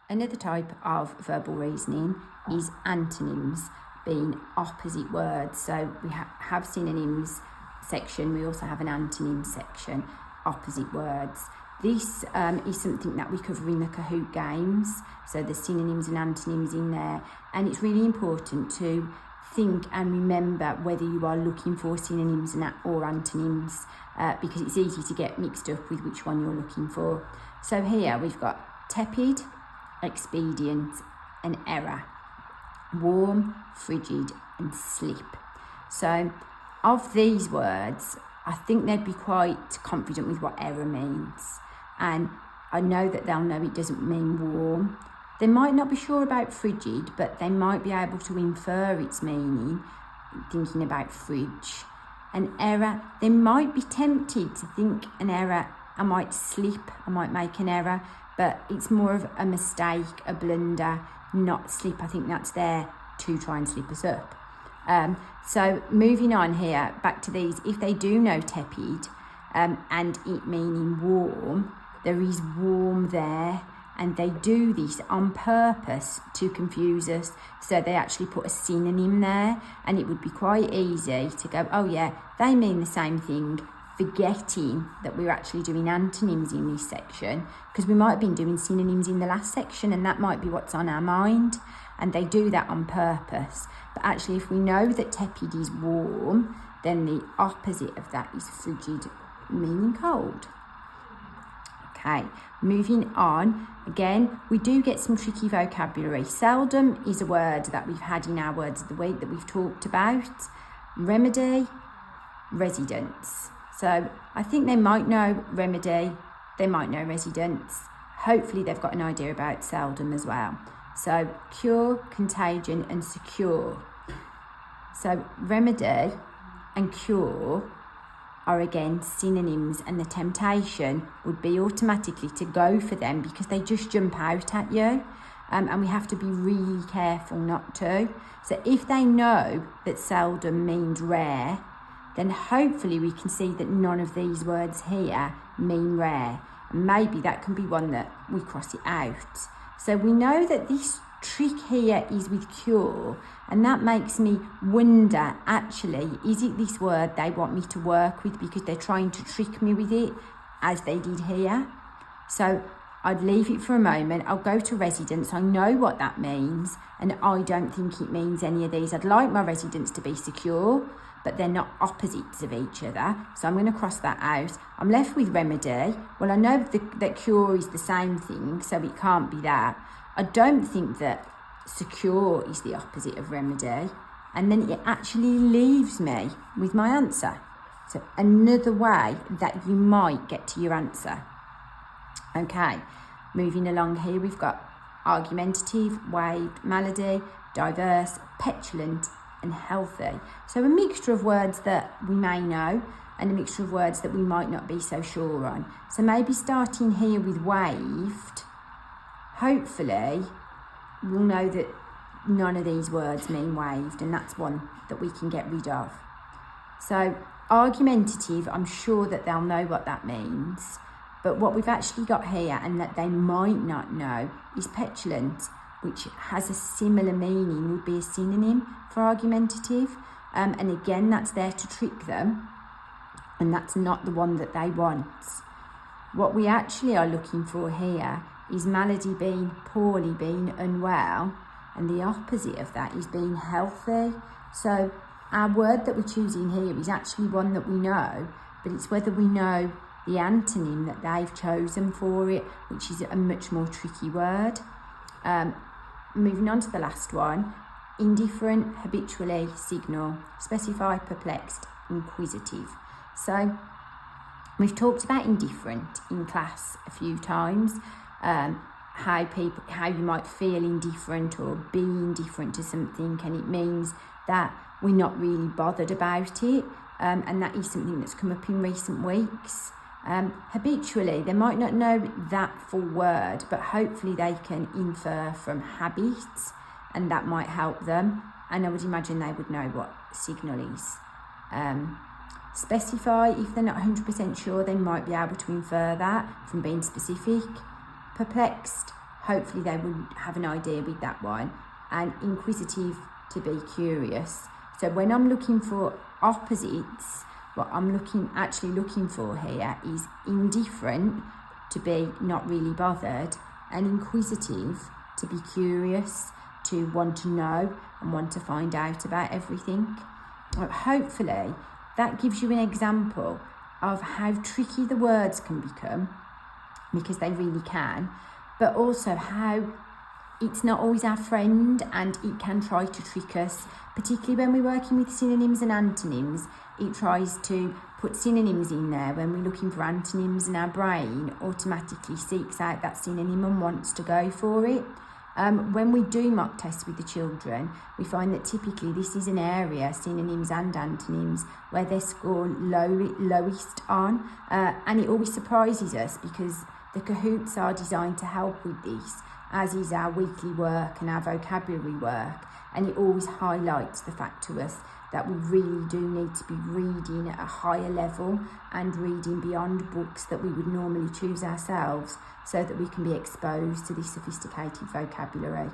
Another type of verbal reasoning is antonyms, being opposite words. So we have synonyms section, we also have an antonyms section, opposite words. This is something that we cover in the Kahoot games, so there's synonyms and antonyms in there, and it's really important to think and remember whether you are looking for synonyms or antonyms, because it's easy to get mixed up with which one you're looking for. So here we've got tepid, expedient and error, warm, frigid and slip. So of these words, I think they'd be quite confident with what error means, and I know that they'll know it doesn't mean warm. They might not be sure about frigid, but they might be able to infer its meaning thinking about fridge. And error, they might be tempted to think an error, I might slip, I might make an error, but it's more of a mistake, a blunder, not slip. I think that's there to try and slip us up. So moving on here, back to these, if they do know tepid and it meaning warm, there is warm there, and they do this on purpose to confuse us. So they actually put a synonym there, and it would be quite easy to go, oh yeah, they mean the same thing, forgetting that we're actually doing antonyms in this section, because we might have been doing synonyms in the last section, and that might be what's on our mind, and they do that on purpose. But actually, if we know that tepid is warm, then the opposite of that is frigid, meaning cold. Okay, moving on. Again, we do get some tricky vocabulary. Seldom is a word that we've had in our words of the week that we've talked about. Remedy, residence. So I think they might know remedy, they might know residence. Hopefully they've got an idea about seldom as well. So cure, contagion and secure. So remedy and cure are again synonyms, and the temptation would be automatically to go for them because they just jump out at you, and we have to be really careful not to. So if they know that seldom means rare, then hopefully we can see that none of these words here mean rare. And maybe that can be one that we cross it out. So we know that this trick here is with cure, and that makes me wonder, actually, is it this word they want me to work with because they're trying to trick me with it, as they did here? So I'd leave it for a moment. I'll go to residence. I know what that means, and I don't think it means any of these. I'd like my residence to be secure, but they're not opposites of each other, so I'm going to cross that out. I'm left with remedy. Well, I know that cure is the same thing, so it can't be that. I don't think that secure is the opposite of remedy, and then it actually leaves me with my answer. So another way that you might get to your answer. Okay, moving along here, we've got argumentative, waved, malady, diverse, petulant and healthy. So a mixture of words that we may know and a mixture of words that we might not be so sure on. So maybe starting here with waved, hopefully we'll know that none of these words mean waved, and that's one that we can get rid of. So argumentative, I'm sure that they'll know what that means, but what we've actually got here and that they might not know is petulant, which has a similar meaning, would be a synonym for argumentative, and again that's there to trick them, and that's not the one that they want. What we actually are looking for here is malady, being poorly, being unwell, and the opposite of that is being healthy. So our word that we're choosing here is actually one that we know, but it's whether we know the antonym that they've chosen for it, which is a much more tricky word. Moving on to the last one, indifferent, habitually, signal, specify, perplexed, inquisitive. So we've talked about indifferent in class a few times, how you might feel indifferent or be indifferent to something, and it means that we're not really bothered about it, and that is something that's come up in recent weeks. Habitually, they might not know that full word, but hopefully they can infer from habits, and that might help them, and I would imagine they would know what signal is. Specify, if they're not 100% sure, they might be able to infer that from being specific. Perplexed, hopefully they would have an idea with that one. And inquisitive, to be curious. So when I'm looking for opposites, what I'm actually looking for here is indifferent, to be not really bothered, and inquisitive, to be curious, to want to know and want to find out about everything. Hopefully that gives you an example of how tricky the words can become, because they really can, but also how it's not always our friend and it can try to trick us, particularly when we're working with synonyms and antonyms. It tries to put synonyms in there when we're looking for antonyms, and our brain automatically seeks out that synonym and wants to go for it. When we do mock tests with the children, we find that typically this is an area, synonyms and antonyms, where they score lowest on, and it always surprises us because the Kahoots are designed to help with this, as is our weekly work and our vocabulary work, and it always highlights the fact to us that we really do need to be reading at a higher level and reading beyond books that we would normally choose ourselves, so that we can be exposed to this sophisticated vocabulary.